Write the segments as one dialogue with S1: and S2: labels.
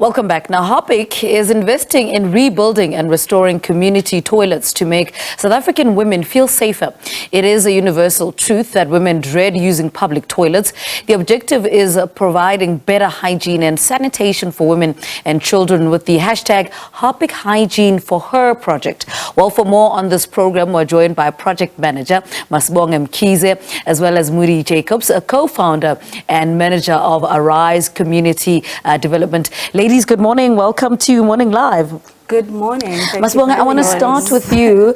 S1: Welcome back. Now, Harpic is investing in rebuilding and restoring community toilets to make South African women feel safer. It is a universal truth that women dread using public toilets. The objective is providing better hygiene and sanitation for women and children with the hashtag Harpic Hygiene for Her project. Well, for more on this program, we're joined by project manager Masibonge Mkhize, as well as Moody Jacobs, a co-founder and manager of Arise Community Development. Ladies, good morning. Welcome to Morning Live.
S2: Good morning.
S1: Masibonge, I want to start with you.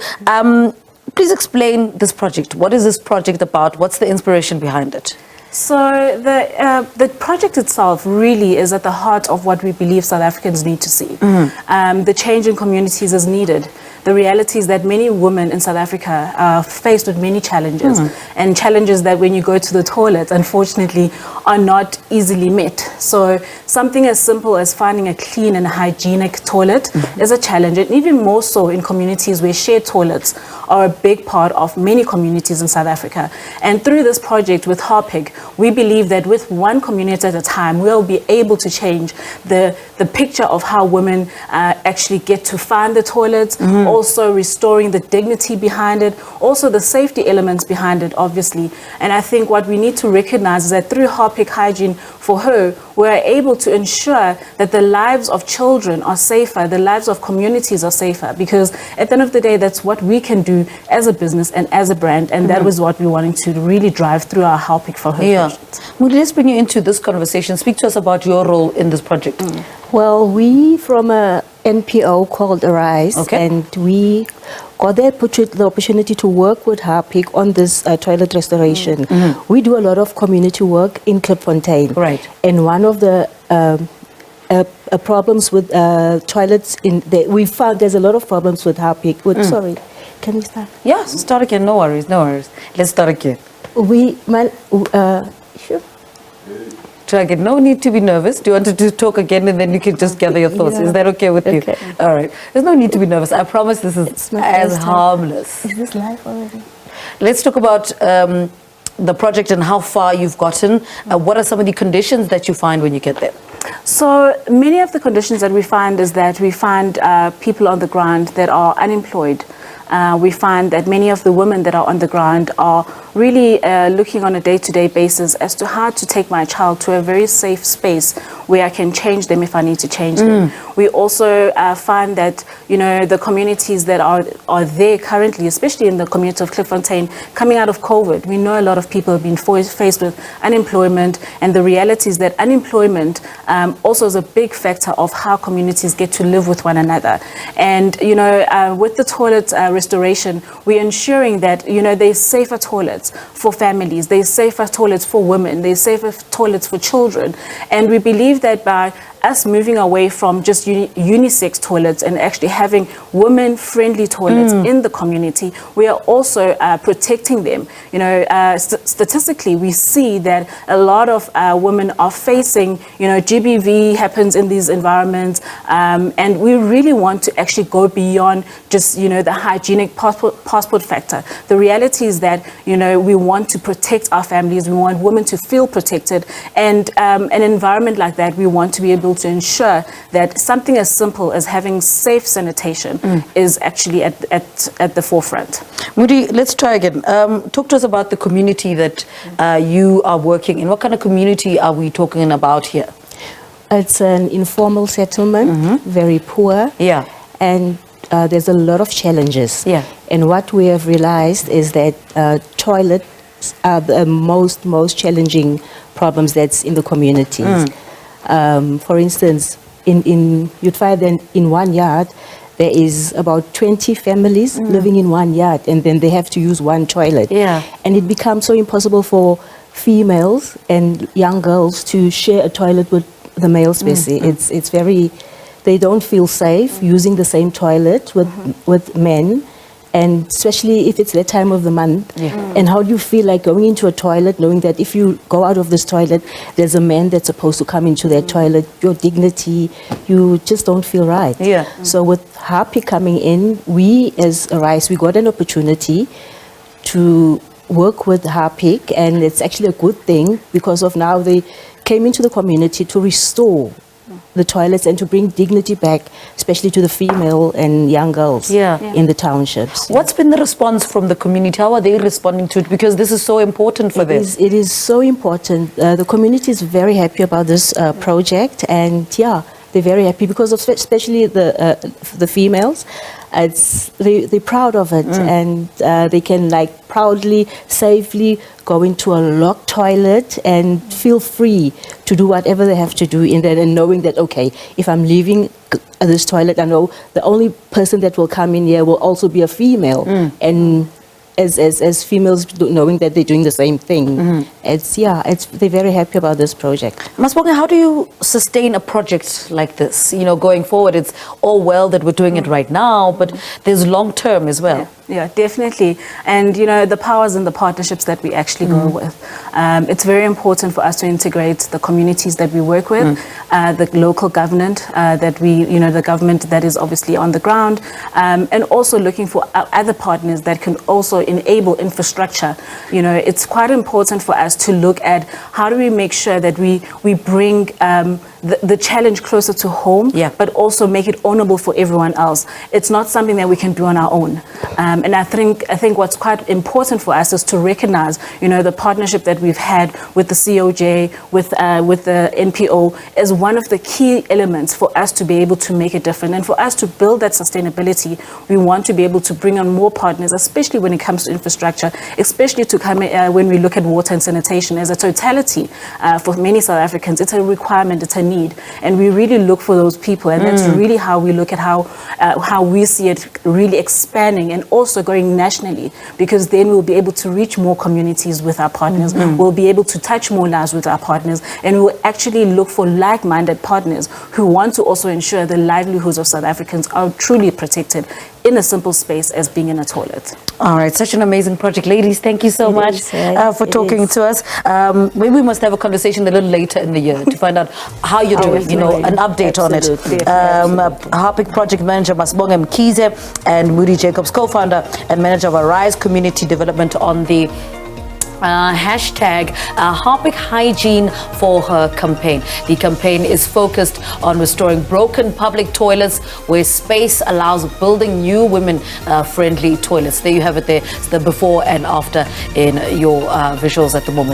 S1: Please explain this project. What is this project about? What's the inspiration behind it?
S2: So the project itself really is at the heart of what we believe South Africans need to see. The change in communities is needed. The reality is that many women in South Africa are faced with many challenges, and challenges that when you go to the toilet, unfortunately, are not easily met. So something as simple as finding a clean and hygienic toilet is a challenge, and even more so in communities where shared toilets are a big part of many communities in South Africa. And through this project with Harpic, we believe that with one community at a time, we'll be able to change the picture of how women actually get to find the toilets, also restoring the dignity behind it, also the safety elements behind it, obviously. And I think what we need to recognize is that through Harpic Hygiene for Her, we're able to ensure that the lives of children are safer, the lives of communities are safer, because at the end of the day, that's what we can do as a business and as a brand, and that was what we wanted to really drive through our Harpic for Her project.
S1: Moody, let's bring you into this conversation. Speak to us about your role in this project.
S3: Well, we from a NPO called Arise, and we got the opportunity to work with Harpic on this toilet restoration. We do a lot of community work in Klipfontein.
S1: Right.
S3: And one of the problems with toilets, we found there's a lot of problems with Harpic. Sorry, can we start?
S1: Yes, start again. No worries, no worries. Let's start again.
S3: Sure.
S1: Try again. No need to be nervous. Do you want to talk again and then you can just gather your thoughts? Is that okay with you? All right. There's no need to be nervous. I promise this is as harmless.
S3: Is this live already?
S1: Let's talk about the project and how far you've gotten. What are some of the conditions that you find when you get there?
S2: So many of the conditions that we find is that we find people on the ground that are unemployed. We find that many of the women that are on the ground are really looking on a day-to-day basis as to how to take my child to a very safe space where I can change them if I need to change them. We also find that, you know, the communities that are there currently, especially in the community of Klipfontein, coming out of COVID, we know a lot of people have been faced with unemployment, and the reality is that unemployment also is a big factor of how communities get to live with one another. And, you know, with the toilet restoration, we're ensuring that, you know, there's safer toilets for families, there's safer toilets for women, there's safer toilets for children. And we believe that by us moving away from just unisex toilets and actually having women-friendly toilets in the community, we are also protecting them. You know, statistically, we see that a lot of women are facing, you know, GBV happens in these environments, and we really want to actually go beyond just, you know, the hygienic passport factor. The reality is that, you know, we want to protect our families, we want women to feel protected, and an environment like that, we want to be able to ensure that something as simple as having safe sanitation is actually at the forefront.
S1: Moody, let's try again. Talk to us about the community that you are working in. What kind of community are we talking about here?
S3: It's an informal settlement, very poor.
S1: Yeah.
S3: And there's a lot of challenges.
S1: Yeah.
S3: And what we have realized is that toilets are the most challenging problems that's in the communities. For instance, you'd find that in one yard, there is about 20 families living in one yard, and then they have to use one toilet.
S1: Yeah.
S3: And it becomes so impossible for females and young girls to share a toilet with the male species. It's very, they don't feel safe using the same toilet with men. And especially if it's that time of the month. And how do you feel like going into a toilet knowing that if you go out of this toilet, there's a man that's supposed to come into that toilet, your dignity, you just don't feel right. So with Harpic coming in, we as Arise, we got an opportunity to work with Harpic, and it's actually a good thing because of now they came into the community to restore the toilets and to bring dignity back, especially to the female and young girls in the townships.
S1: What's been the response from the community? How are they responding to it? Because this is so important for them.
S3: It is so important. The community is very happy about this project, and they're very happy because of especially the females. They're proud of it, and they can like proudly, safely go into a locked toilet and feel free to do whatever they have to do in there, and knowing that, okay, if I'm leaving this toilet, I know the only person that will come in here will also be a female, and as females, knowing that they're doing the same thing. They're very happy about this project.
S1: Masibonge, how do you sustain a project like this? You know, going forward, it's all well that we're doing it right now, but there's long term as well.
S2: Yeah, definitely. And, you know, the powers and the partnerships that we actually go with. It's very important for us to integrate the communities that we work with, the local government the government that is obviously on the ground, and also looking for other partners that can also enable infrastructure. You know, it's quite important for us to look at how do we make sure that we bring the challenge closer to home, but also make it ownable for everyone else. It's not something that we can do on our own. And I think what's quite important for us is to recognize, you know, the partnership that we've had with the COJ, with the NPO, as one of the key elements for us to be able to make a difference. And for us to build that sustainability, we want to be able to bring on more partners, especially when it comes to infrastructure, especially to come when we look at water and sanitation as a totality. For many South Africans, it's a requirement, it's a need. And we really look for those people. And that's really how we look at how we see it really expanding and also going nationally, because then we'll be able to reach more communities with our partners. We'll be able to touch more lives with our partners, and we'll actually look for like-minded partners who want to also ensure the livelihoods of South Africans are truly protected in a simple space as being in a toilet.
S1: All right, such an amazing project. Ladies, thank you so much for talking to us. Maybe we must have a conversation a little later in the year to find out how you're doing, you know, an update on it. Harpic project manager Masibonge Mkhize and Moody Jacobs, co-founder and manager of Arise Community Development, on the hashtag Harpic Hygiene for her campaign. The campaign is focused on restoring broken public toilets where space allows building new women-friendly toilets. There you have it there. It's the before and after in your visuals at the moment.